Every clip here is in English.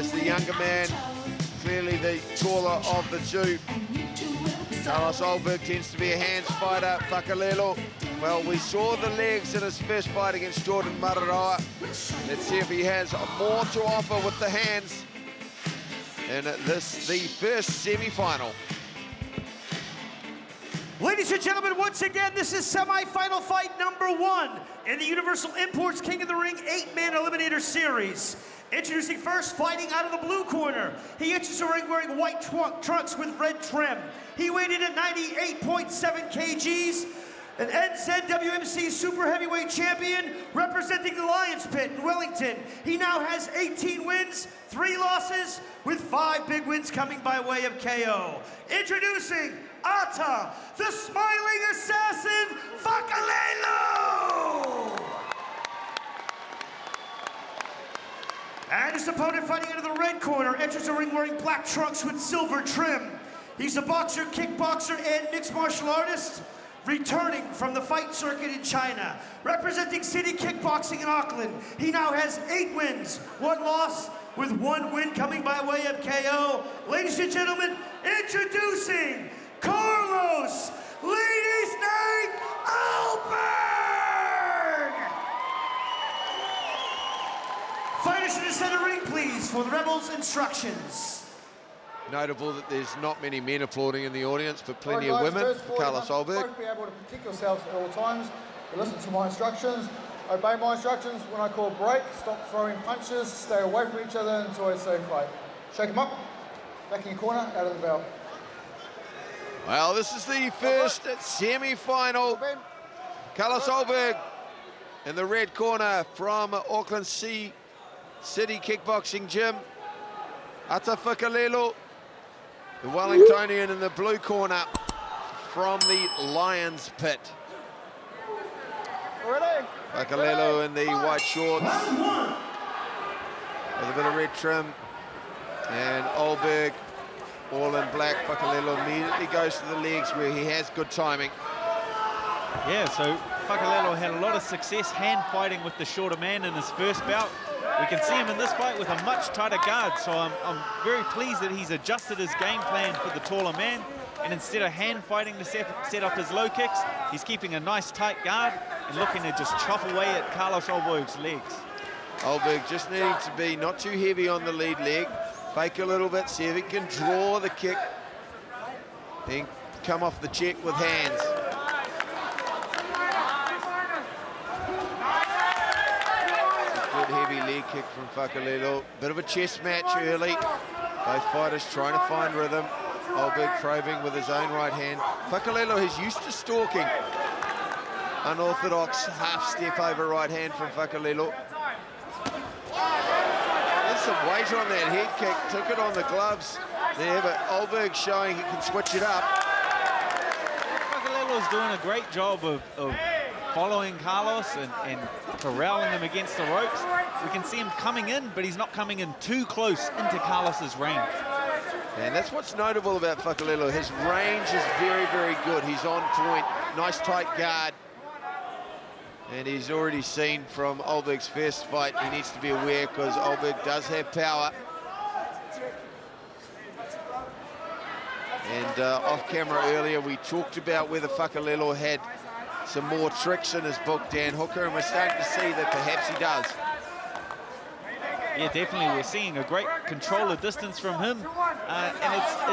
Here's the younger man, clearly the taller of the two. Carlos Ulberg tends to be a hands fighter. Fakalelu, well, we saw the legs in his first fight against Jordan Mararoa. Let's see if he has more to offer with the hands in this, the first semi-final. Ladies and gentlemen, once again, this is semi-final fight number 1 in the Universal Imports King of the Ring 8-man Eliminator Series. Introducing first, fighting out of the blue corner. He enters the ring wearing white trunks with red trim. He weighed in at 98.7 kgs, an NZWMC Super Heavyweight Champion representing the Lions Pit in Wellington. He now has 18 wins, 3 losses, with 5 big wins coming by way of KO. Introducing Ata, the Smiling Assassin, Fakalelu! And his opponent fighting out of the red corner enters the ring wearing black trunks with silver trim. He's a boxer, kickboxer, and mixed martial artist, returning from the fight circuit in China. Representing City Kickboxing in Auckland, he now has 8 wins, 1 loss, with 1 win coming by way of KO. Ladies and gentlemen, introducing Carlos Ladies Night Ulberg! Fighters in the center ring, please, for the Rebels instructions. Notable that there's not many men applauding in the audience, but plenty of women. Carlos Ulberg. Both be able to protect yourselves at all times. Listen to my instructions. Obey my instructions. When I call break, stop throwing punches. Stay away from each other until I say fight. Shake them up. Back in your corner, out of the bell. Well, this is the first semi-final. Carlos Ulberg in the red corner from Auckland City Kickboxing Gym. Ata Fakalelu, the Wellingtonian, in the blue corner from the Lions Pit. Fakalelu in the white shorts with a bit of red trim, and Ulberg all in black. Fakalelu immediately goes to the legs where he has good timing. Yeah, so Fakalelu had a lot of success hand fighting with the shorter man in his first bout. We can see him in this fight with a much tighter guard, so I'm very pleased that he's adjusted his game plan for the taller man, and instead of hand fighting to set up his low kicks, he's keeping a nice tight guard and looking to just chop away at Carlos Ulberg's legs. Ulberg just needing to be not too heavy on the lead leg, fake a little bit, see if he can draw the kick, then come off the check with hands. Good heavy leg kick from Fakalelu. Bit of a chest match early. Both fighters trying to find rhythm. Ulberg probing with his own right hand. Fakalelu is used to stalking. Unorthodox half step over right hand from Fakalelu. There's some weight on that head kick. Took it on the gloves there, but Ulberg showing he can switch it up. Fakalelu is doing a great job of following Carlos and corralling him against the ropes. We can see him coming in, but he's not coming in too close into Carlos's range. And that's what's notable about Fakalelu. His range is very, very good. He's on point, nice tight guard. And he's already seen from Ulberg's first fight, he needs to be aware because Ulberg does have power. And off camera earlier, we talked about whether Fakalelu had some more tricks in his book, Dan Hooker, and we're starting to see that perhaps he does. Yeah, definitely. We're seeing a great control of distance from him, and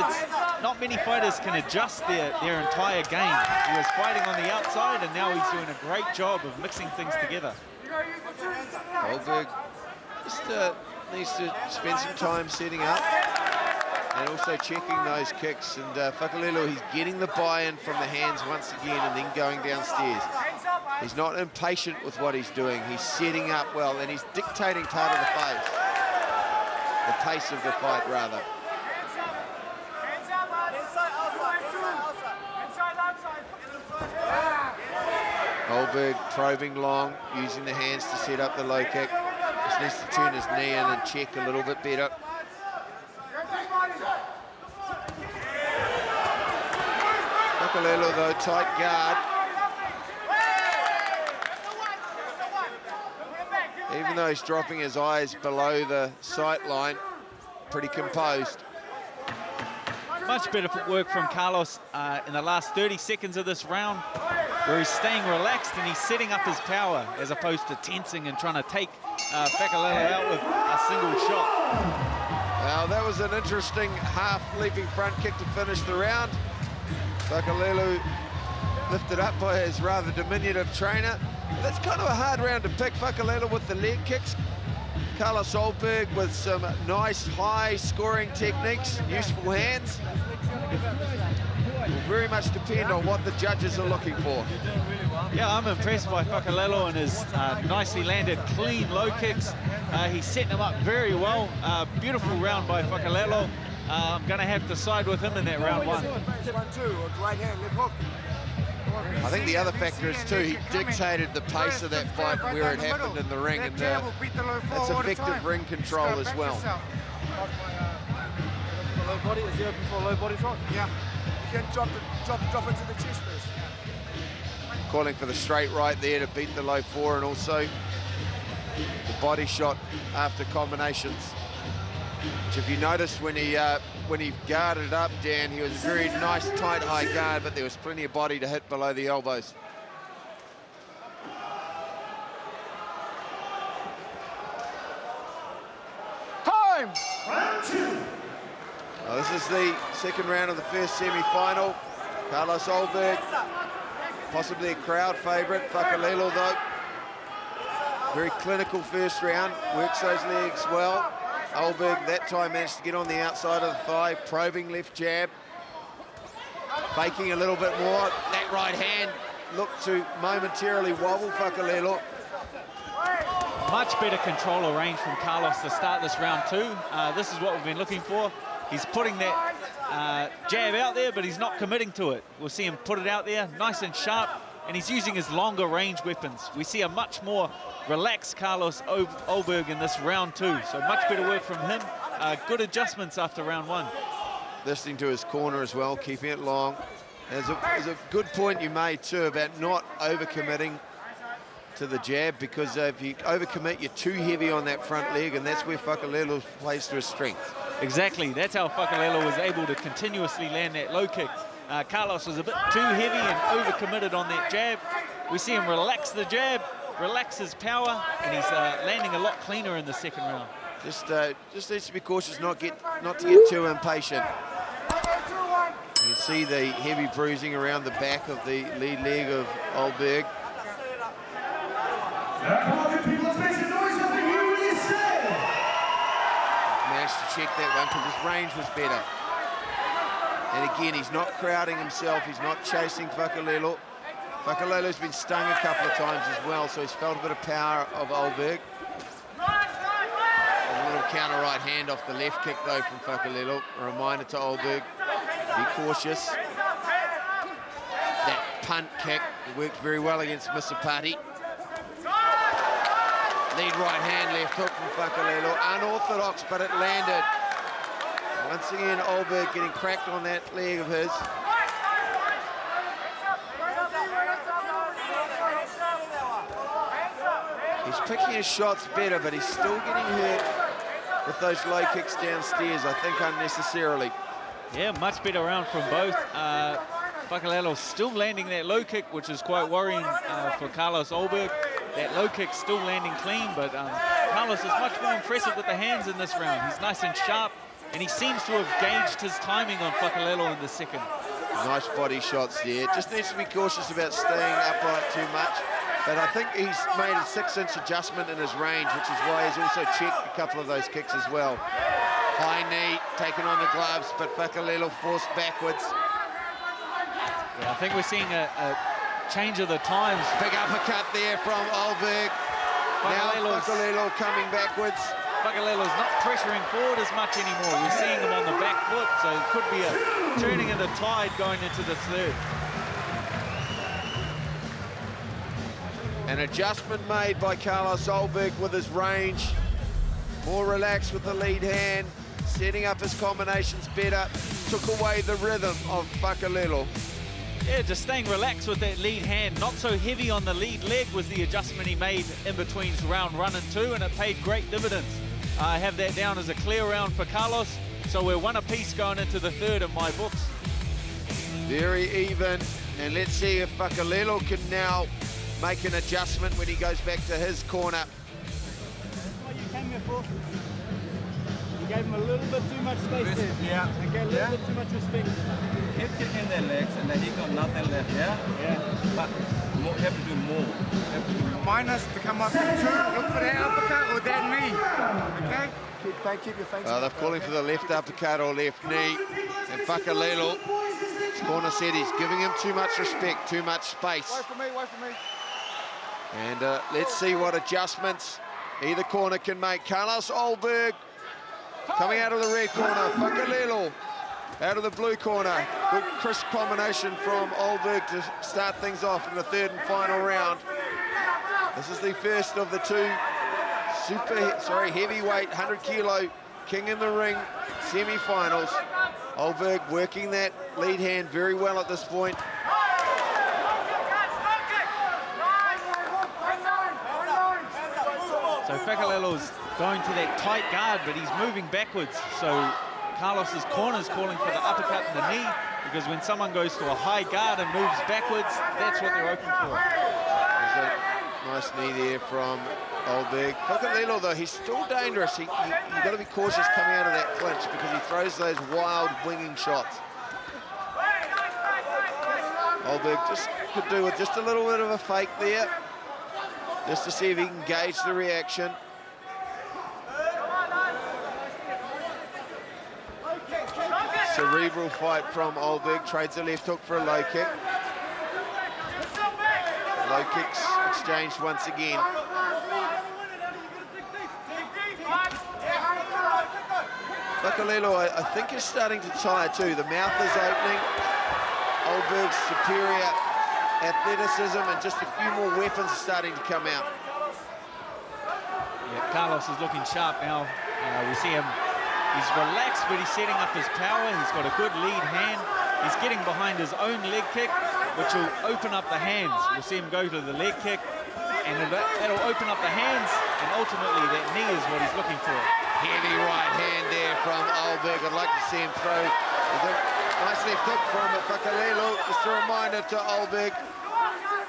it's not many fighters can adjust their entire game. He was fighting on the outside, and now he's doing a great job of mixing things together. Ulberg just needs to spend some time setting up and also checking those kicks. And Fakalelu, he's getting the buy-in from the hands once again and then going downstairs. He's not impatient with what he's doing. He's setting up well, and he's dictating part of the pace of the fight, rather. Ulberg probing long, using the hands to set up the low kick. Just needs to turn his knee in and check a little bit better. Fakalelu, though, tight guard. Even though he's dropping his eyes below the sight line, pretty composed. Much better work from Carlos in the last 30 seconds of this round, where he's staying relaxed and he's setting up his power as opposed to tensing and trying to take Fakalelu out with a single shot. Well, that was an interesting half leaping front kick to finish the round. Fakalelu lifted up by his rather diminutive trainer. That's kind of a hard round to pick. Fakalelu with the leg kicks. Carlos Ulberg with some nice high-scoring techniques, useful hands. Will very much depend on what the judges are looking for. Yeah, I'm impressed by Fakalelu and his nicely landed clean low kicks. He's setting them up very well. Beautiful round by Fakalelu. I'm going to have to side with him in that round one. Right hand, left hook. I think the other factor is too, he dictated the pace of that fight where it happened in the ring, and that's effective ring control as well. Low body, is he open for a low body shot? Yeah. You can drop into the chest first. Calling for the straight right there to beat the low four, and also the body shot after combinations. Which, if you noticed when he guarded up, Dan, he was a very nice, tight, high guard, but there was plenty of body to hit below the elbows. Time! Round two. Well, this is the second round of the first semi-final. Carlos Ulberg, possibly a crowd favourite. Fakalelu, though, very clinical first round, works those legs well. Ulberg that time managed to get on the outside of the thigh, probing left jab, faking a little bit more. That right hand looked to momentarily wobble Fakalelu. Much better control of range from Carlos to start this round two. This is what we've been looking for. He's putting that jab out there, but he's not committing to it. We'll see him put it out there, nice and sharp, and he's using his longer range weapons. We see a much more relaxed Carlos Ulberg in this round two, so much better work from him. Good adjustments after round one. Listening to his corner as well, keeping it long. There's a good point you made too about not overcommitting to the jab, because if you overcommit, you're too heavy on that front leg, and that's where Fakalelu plays to his strength. Exactly, that's how Fakalelu was able to continuously land that low kick. Carlos was a bit too heavy and overcommitted on that jab. We see him relax the jab, relax his power, and he's landing a lot cleaner in the second round. Just needs to be cautious not to get too impatient. You see the heavy bruising around the back of the lead leg of Ulberg. Come on, good people, let's make some noise over here. What do you say? Managed to check that one because his range was better. And again, he's not crowding himself, he's not chasing Fakalelu. Fakalelu's been stung a couple of times as well, so he's felt a bit of power of Ulberg. A little counter right hand off the left kick though from Fakalelu. A reminder to Ulberg, be cautious. That punt kick worked very well against Misapati. Lead right hand, left hook from Fakalelu. Unorthodox, but it landed. Once again, Ulberg getting cracked on that leg of his. He's picking his shots better, but he's still getting hurt with those low kicks downstairs, I think unnecessarily. Yeah, much better round from both. Fakalelu still landing that low kick, which is quite worrying for Carlos Ulberg. That low kick's still landing clean, but Carlos is much more impressive with the hands in this round. He's nice and sharp, and he seems to have gauged his timing on Fakalelu in the second. Nice body shots there. Just needs to be cautious about staying upright too much. But I think he's made a 6-inch adjustment in his range, which is why he's also checked a couple of those kicks as well. High knee, taking on the gloves, but Fakalelu forced backwards. Yeah, I think we're seeing a change of the times. Big uppercut there from Ulberg. Now Fakalelu coming backwards. Fakalelu's not pressuring forward as much anymore. We're seeing him on the back foot, so it could be a turning of the tide going into the third. An adjustment made by Carlos Ulberg with his range. More relaxed with the lead hand, setting up his combinations better. Took away the rhythm of Fakalelu. Yeah, just staying relaxed with that lead hand. Not so heavy on the lead leg was the adjustment he made in between round 1 and 2, and it paid great dividends. I have that down as a clear round for Carlos. So we're one apiece going into the third in my books. Very even, and let's see if Fakalelu can now make an adjustment when he goes back to his corner. What you came here for? You gave him a little bit too much space there. Yeah. Okay, a little bit too much respect. Keep kicking their legs and then he got nothing left, yeah? Yeah. But more, have to do more. Mine has to come up to 2, look for that uppercut or that knee. Okay? Keep your face. They're calling for the left uppercut or left knee. And Fakalelu, his corner said he's giving him too much respect, too much space. Wait for me, wait for me. And let's see what adjustments either corner can make. Carlos Ulberg coming out of the red corner. Fakalelu out of the blue corner. Good crisp combination from Ulberg to start things off in the third and final round. This is the first of the two heavyweight 100-kilo King in the Ring semi-finals. Ulberg working that lead hand very well at this point. So Fakalelu's going to that tight guard, but he's moving backwards. So Carlos's corner's calling for the uppercut and the knee, because when someone goes to a high guard and moves backwards, that's what they're open for. There's a nice knee there from Ulberg. Fakalelu, though, he's still dangerous. You've got to be cautious coming out of that clinch because he throws those wild winging shots. Ulberg just could do with just a little bit of a fake there, just to see if he can gauge the reaction. Cerebral fight from Ulberg, trades a left hook for a low kick. Low kicks exchanged once again. Fakalelu, I think, is starting to tire too. The mouth is opening. Ulberg's superior athleticism and just a few more weapons are starting to come out. Yeah, Carlos is looking sharp now. We see him, he's relaxed, but he's setting up his power. He's got a good lead hand. He's getting behind his own leg kick, which will open up the hands. We'll see him go to the leg kick, and that'll open up the hands, and ultimately that knee is what he's looking for. Heavy right hand there from Ulberg. I'd like to see him throw a nice left hook from Fakalelu. Just a reminder to Ulberg.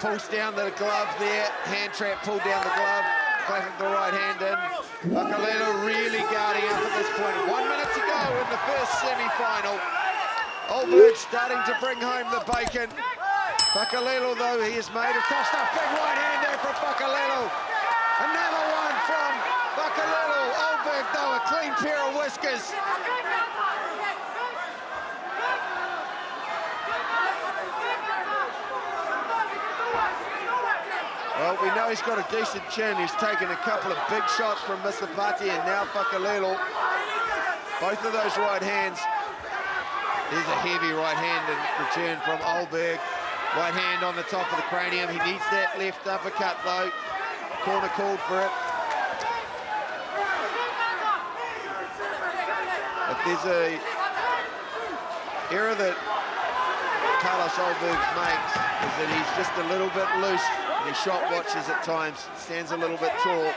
Pulls down the glove there. Hand trap, pulled down the glove. Clapping the right hand in. Fakalelu really guarding up at this point. 1 minute to go in the first semi-final. Ulberg starting to bring home the bacon. Fakalelu, though, he has made a tossed up big right hand there from Fakalelu. Another one from Fakalelu. Ulberg, though, a clean pair of whiskers. Well, we know he's got a decent chin. He's taken a couple of big shots from Misapati and now Fakalelu. Both of those right hands. There's a heavy right hand in return from Ulberg. Right hand on the top of the cranium. He needs that left uppercut, though. Corner called for it. If there's a error that Carlos Ulberg makes, is that he's just a little bit loose. He shot watches at times, stands a little bit tall.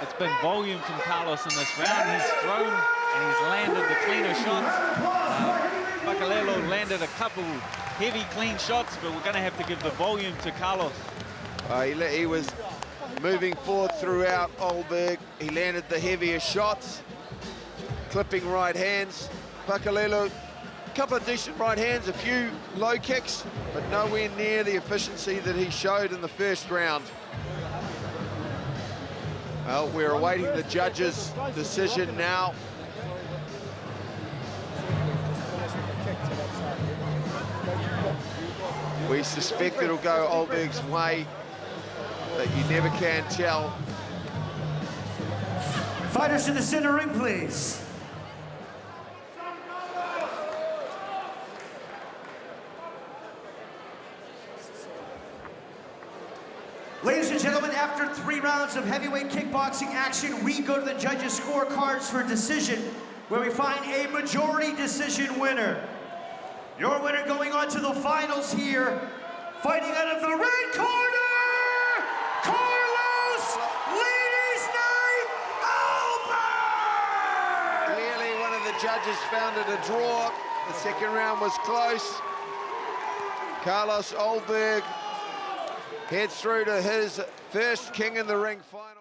It's been volume from Carlos in this round. He's thrown and he's landed the cleaner shots. Fakalelu landed a couple heavy clean shots, but we're going to have to give the volume to Carlos. He was moving forward throughout Ulberg. He landed the heavier shots, clipping right hands. Fakalelu, a couple of decent right hands, a few low kicks, but nowhere near the efficiency that he showed in the first round. Well, we're awaiting the judges' decision now. We suspect it'll go Ulberg's way, but you never can tell. Fighters to the center ring, please. Ladies and gentlemen, after 3 rounds of heavyweight kickboxing action, we go to the judges' scorecards for decision, where we find a majority decision winner. Your winner going on to the finals here, fighting out of the red corner, Carlos Lee! judges found it a draw. The second round was close. Ulberg heads through to his first King in the Ring final.